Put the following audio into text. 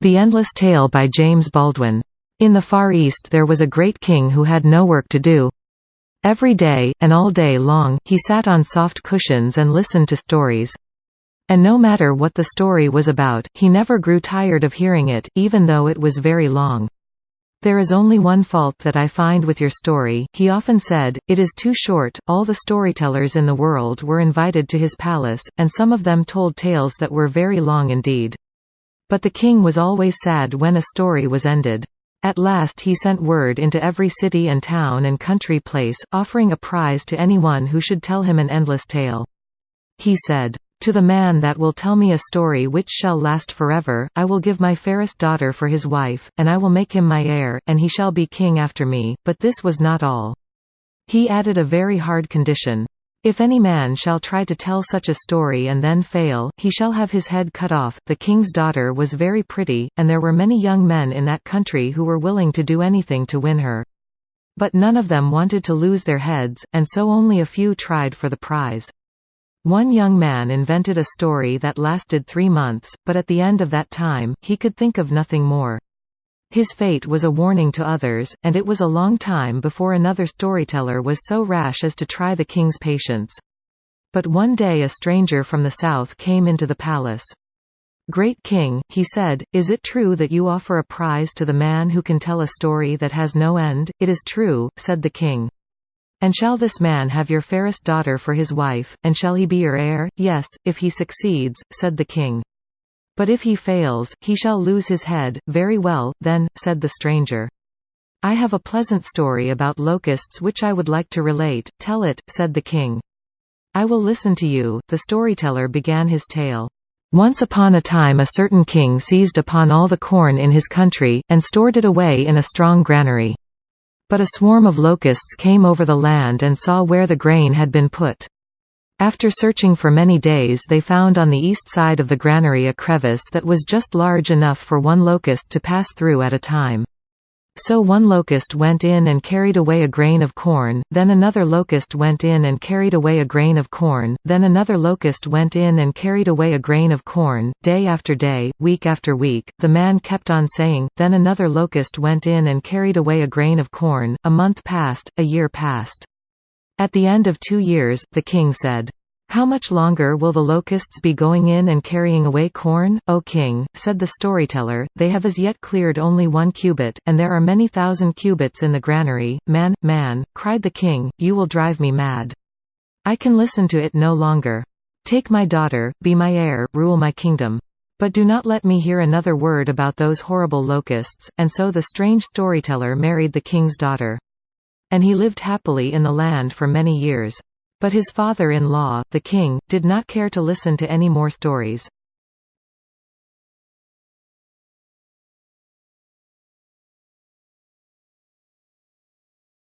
The Endless Tale by James Baldwin. In the Far East there was a great king who had no work to do. Every day, and all day long, he sat on soft cushions and listened to stories. And no matter what the story was about, he never grew tired of hearing it, even though it was very long. "There is only one fault that I find with your story," he often said, "it is too short." All the storytellers in the world were invited to his palace, and some of them told tales that were very long indeed. But the king was always sad when a story was ended. At last he sent word into every city and town and country place, offering a prize to anyone who should tell him an endless tale. He said, "To the man that will tell me a story which shall last forever, I will give my fairest daughter for his wife, and I will make him my heir, and he shall be king after me." But this was not all. He added a very hard condition. "If any man shall try to tell such a story and then fail, he shall have his head cut off." The king's daughter was very pretty, and there were many young men in that country who were willing to do anything to win her. But none of them wanted to lose their heads, and so only a few tried for the prize. One young man invented a story that lasted 3 months, but at the end of that time, he could think of nothing more. His fate was a warning to others, and it was a long time before another storyteller was so rash as to try the king's patience. But one day a stranger from the south came into the palace. "Great king," he said, "is it true that you offer a prize to the man who can tell a story that has no end?" "It is true," said the king. "And shall this man have your fairest daughter for his wife, and shall he be your heir?" "Yes, if he succeeds," said the king. "But if he fails, he shall lose his head." "Very well, then," said the stranger. "I have a pleasant story about locusts which I would like to relate." "Tell it," said the king. "I will listen to you." The storyteller began his tale. "Once upon a time a certain king seized upon all the corn in his country, and stored it away in a strong granary. But a swarm of locusts came over the land and saw where the grain had been put. After searching for many days they found on the east side of the granary a crevice that was just large enough for one locust to pass through at a time. So one locust went in and carried away a grain of corn, then another locust went in and carried away a grain of corn, then another locust went in and carried away a grain of corn. Day after day, week after week, the man kept on saying, then another locust went in and carried away a grain of corn. A month passed, a year passed. At the end of 2 years, the king said, "How much longer will the locusts be going in and carrying away corn?" "O king," said the storyteller, "they have as yet cleared only 1 cubit, and there are many thousand cubits in the granary." Man, cried the king, "you will drive me mad. I can listen to it no longer. Take my daughter, be my heir, rule my kingdom. But do not let me hear another word about those horrible locusts." And so the strange storyteller married the king's daughter. And he lived happily in the land for many years. But his father-in-law, the king, did not care to listen to any more stories.